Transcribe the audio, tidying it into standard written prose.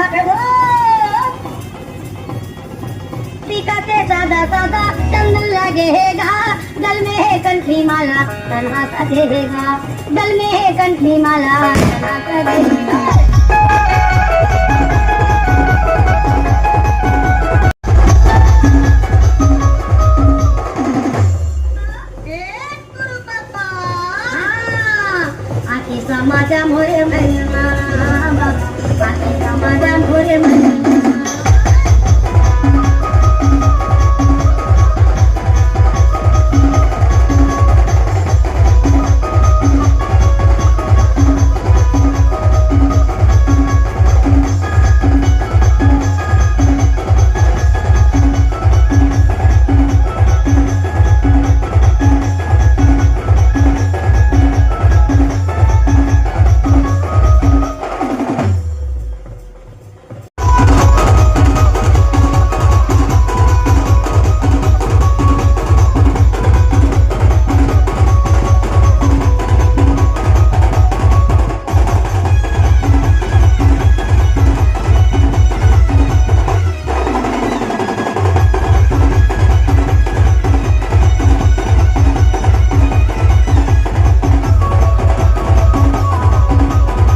देखा प्रभु सीता से सादा सादा चंदन लगेगा गल में है कंठी माला तन्हा सजेगा गल में है कंठी माला तन्हा सजेगा समाजा मोरे महिमा आती समाजा मोरे महिमा